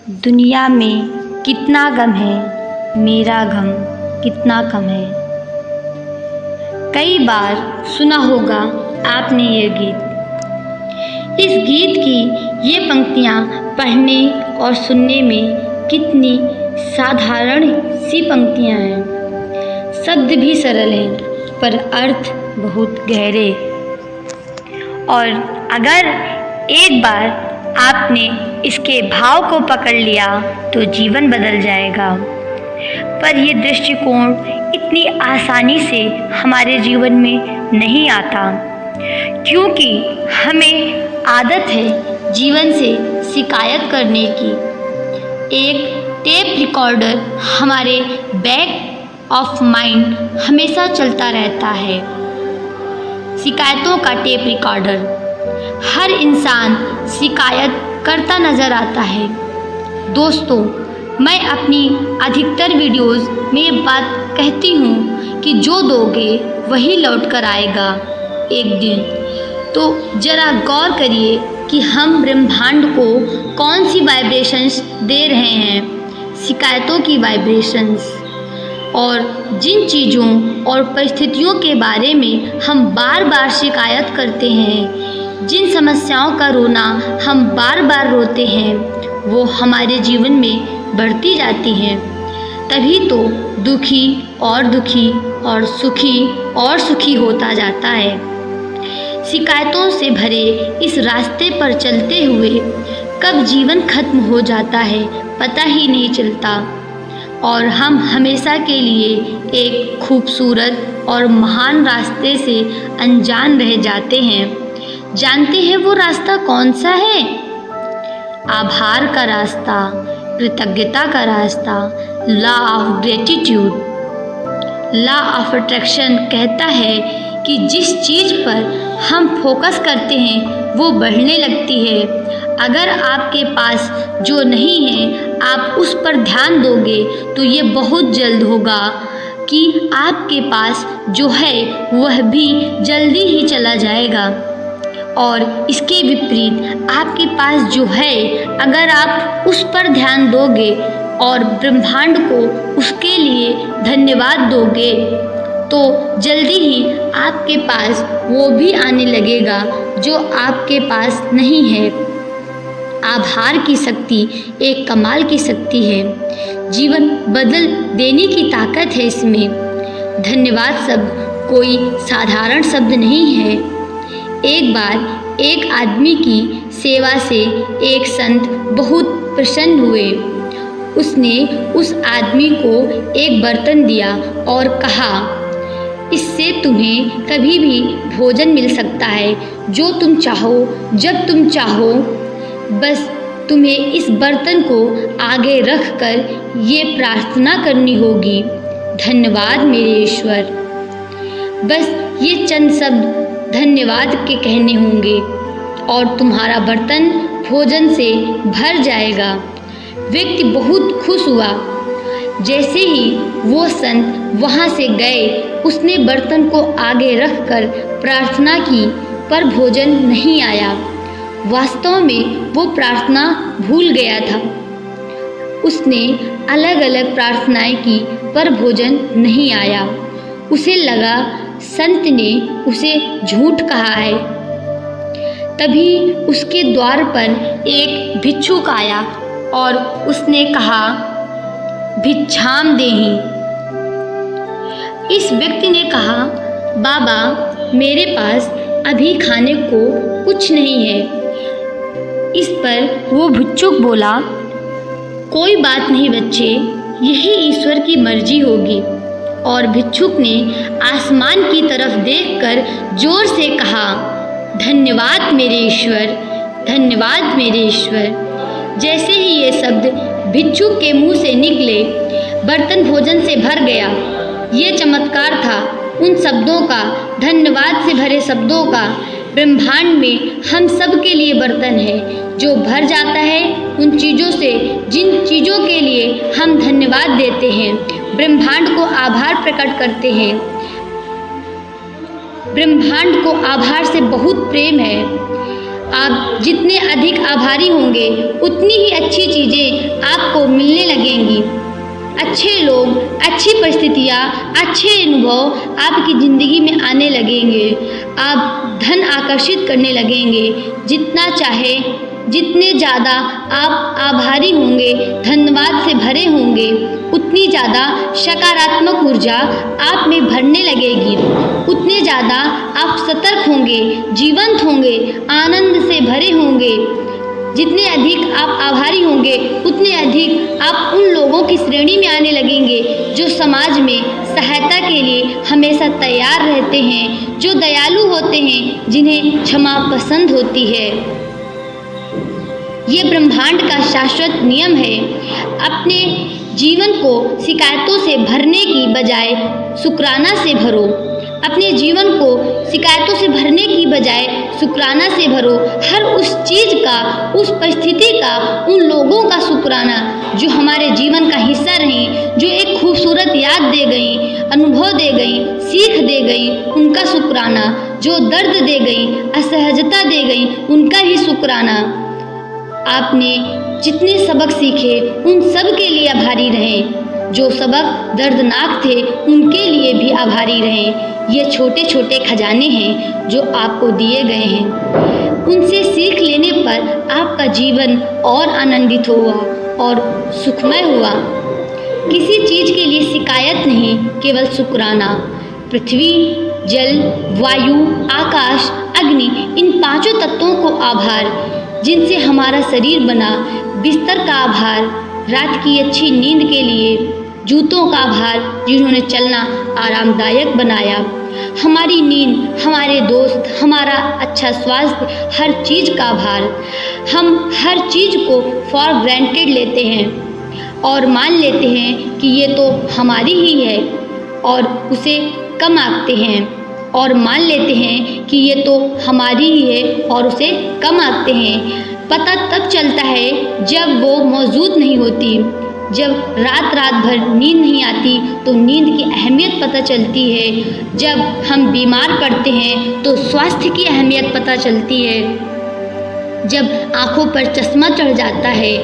दुनिया में कितना गम है, मेरा गम कितना कम है। कई बार सुना होगा आपने ये गीत। इस गीत की ये पंक्तियाँ पढ़ने और सुनने में कितनी साधारण सी पंक्तियाँ हैं। शब्द भी सरल हैं पर अर्थ बहुत गहरे। और अगर एक बार आपने इसके भाव को पकड़ लिया तो जीवन बदल जाएगा। पर ये दृष्टिकोण इतनी आसानी से हमारे जीवन में नहीं आता, क्योंकि हमें आदत है जीवन से शिकायत करने की। एक टेप रिकॉर्डर हमारे बैक ऑफ माइंड हमेशा चलता रहता है। शिकायतों का टेप रिकॉर्डर। हर इंसान शिकायत करता नज़र आता है। दोस्तों, मैं अपनी अधिकतर वीडियोस में ये बात कहती हूँ कि जो दोगे वही लौट कर आएगा एक दिन। तो ज़रा गौर करिए कि हम ब्रह्मांड को कौन सी वाइब्रेशंस दे रहे हैं। शिकायतों की वाइब्रेशंस। और जिन चीज़ों और परिस्थितियों के बारे में हम बार बार शिकायत करते हैं, जिन समस्याओं का रोना हम बार बार रोते हैं, वो हमारे जीवन में बढ़ती जाती हैं। तभी तो दुखी और सुखी होता जाता है। शिकायतों से भरे इस रास्ते पर चलते हुए कब जीवन खत्म हो जाता है पता ही नहीं चलता, और हम हमेशा के लिए एक खूबसूरत और महान रास्ते से अनजान रह जाते हैं। जानते हैं वो रास्ता कौन सा है? आभार का रास्ता, कृतज्ञता का रास्ता, law of gratitude. Law of attraction कहता है कि जिस चीज़ पर हम फोकस करते हैं वो बढ़ने लगती है। अगर आपके पास जो नहीं है आप उस पर ध्यान दोगे तो ये बहुत जल्द होगा कि आपके पास जो है वह भी जल्दी ही चला जाएगा। और इसके विपरीत आपके पास जो है, अगर आप उस पर ध्यान दोगे और ब्रह्मांड को उसके लिए धन्यवाद दोगे तो जल्दी ही आपके पास वो भी आने लगेगा जो आपके पास नहीं है। आभार की शक्ति एक कमाल की शक्ति है। जीवन बदल देने की ताकत है इसमें। धन्यवाद शब्द कोई साधारण शब्द नहीं है। एक बार एक आदमी की सेवा से एक संत बहुत प्रसन्न हुए। उसने उस आदमी को एक बर्तन दिया और कहा, इससे तुम्हें कभी भी भोजन मिल सकता है, जो तुम चाहो जब तुम चाहो। बस तुम्हें इस बर्तन को आगे रख कर ये प्रार्थना करनी होगी, धन्यवाद मेरे ईश्वर। बस ये चंद शब्द धन्यवाद के कहने होंगे और तुम्हारा बर्तन भोजन से भर जाएगा। व्यक्ति बहुत खुश हुआ। जैसे ही वो संत वहाँ से गए, उसने बर्तन को आगे रखकर प्रार्थना की, पर भोजन नहीं आया। वास्तव में वो प्रार्थना भूल गया था। उसने अलग अलग प्रार्थनाएं की पर भोजन नहीं आया। उसे लगा संत ने उसे झूठ कहा है। तभी उसके द्वार पर एक भिक्षुक आया और उसने कहा, भिक्षाम देहि। इस व्यक्ति ने कहा, बाबा मेरे पास अभी खाने को कुछ नहीं है। इस पर वो भिक्षुक बोला, कोई बात नहीं बच्चे, यही ईश्वर की मर्जी होगी। और भिक्षुक ने आसमान की तरफ देखकर जोर से कहा, धन्यवाद मेरे ईश्वर, धन्यवाद मेरे ईश्वर। जैसे ही ये शब्द भिक्षुक के मुंह से निकले, बर्तन भोजन से भर गया। ये चमत्कार था उन शब्दों का, धन्यवाद से भरे शब्दों का। ब्रह्मांड में हम सब के लिए बर्तन है जो भर जाता है उन चीज़ों से जिन चीज़ों के लिए हम धन्यवाद देते हैं, ब्रह्मांड को आभार प्रकट करते हैं। ब्रह्मांड को आभार से बहुत प्रेम है। आप जितने अधिक आभारी होंगे उतनी ही अच्छी चीज़ें अच्छे लोग, अच्छी परिस्थितियाँ, अच्छे अनुभव आपकी ज़िंदगी में आने लगेंगे। आप धन आकर्षित करने लगेंगे। जितना चाहे, जितने ज़्यादा आप आभारी होंगे, धन्यवाद से भरे होंगे, उतनी ज़्यादा सकारात्मक ऊर्जा आप में भरने लगेगी। उतने ज़्यादा आप सतर्क होंगे, जीवंत होंगे, आनंद से भरे होंगे। जितने अधिक आप आभारी होंगे, उतने अधिक आप उन लोगों की श्रेणी में आने लगेंगे जो समाज में सहायता के लिए हमेशा तैयार रहते हैं, जो दयालु होते हैं, जिन्हें क्षमा पसंद होती है। ये ब्रह्मांड का शाश्वत नियम है। अपने जीवन को शिकायतों से भरने की बजाय शुक्राना से भरो। अपने जीवन को शिकायतों से भरने की बजाय शुक्राना से भरो। हर उस चीज़ का, उस परिस्थिति का, उन लोगों का शुक्राना जो हमारे जीवन का हिस्सा रहीं, जो एक खूबसूरत याद दे गई, अनुभव दे गई, सीख दे गई, उनका शुक्राना। जो दर्द दे गई, असहजता दे गई, उनका भी शुक्राना। आपने जितने सबक सीखे उन सब के लिए आभारी रहें। जो सबक दर्दनाक थे उनके लिए भी आभारी रहें। ये छोटे छोटे खजाने हैं जो आपको दिए गए हैं। उनसे सीख लेने पर आपका जीवन और आनंदित हुआ और सुखमय हुआ। किसी चीज़ के लिए शिकायत नहीं, केवल शुक्राना। पृथ्वी, जल, वायु, आकाश, अग्नि, इन पांचों तत्वों को आभार, जिनसे हमारा शरीर बना। बिस्तर का आभार, रात की अच्छी नींद के लिए। जूतों का आभार, जिन्होंने चलना आरामदायक बनाया। हमारी नींद, हमारे दोस्त, हमारा अच्छा स्वास्थ्य, हर चीज़ का आभार। हम हर चीज़ को फॉर ग्रांटेड लेते हैं और मान लेते हैं कि ये तो हमारी ही है और उसे कम आंकते हैं, और मान लेते हैं कि ये तो हमारी ही है और उसे कम आंकते हैं। पता तब चलता है जब वो मौजूद नहीं होती। जब रात रात भर नींद नहीं आती तो नींद की अहमियत पता चलती है। जब हम बीमार पड़ते हैं तो स्वास्थ्य की अहमियत पता चलती है। जब आँखों पर चश्मा चढ़ जाता है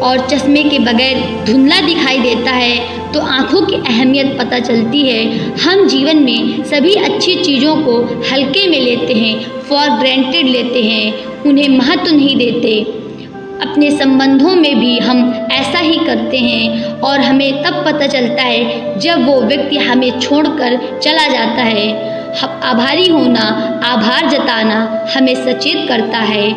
और चश्मे के बगैर धुंधला दिखाई देता है तो आँखों की अहमियत पता चलती है। हम जीवन में सभी अच्छी चीज़ों को हल्के में लेते हैं, फॉर ग्रांटेड लेते हैं, उन्हें महत्व नहीं देते। अपने संबंधों में भी हम ऐसा ही करते हैं और हमें तब पता चलता है जब वो व्यक्ति हमें छोड़कर चला जाता है। आभारी होना, आभार जताना हमें सचेत करता है,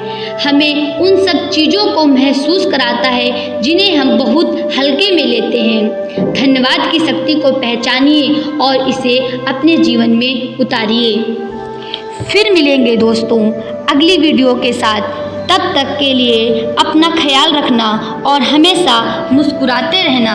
हमें उन सब चीज़ों को महसूस कराता है जिन्हें हम बहुत हल्के में लेते हैं। धन्यवाद की शक्ति को पहचानिए और इसे अपने जीवन में उतारिए। फिर मिलेंगे दोस्तों अगली वीडियो के साथ। तब तक के लिए अपना ख्याल रखना और हमेशा मुस्कुराते रहना।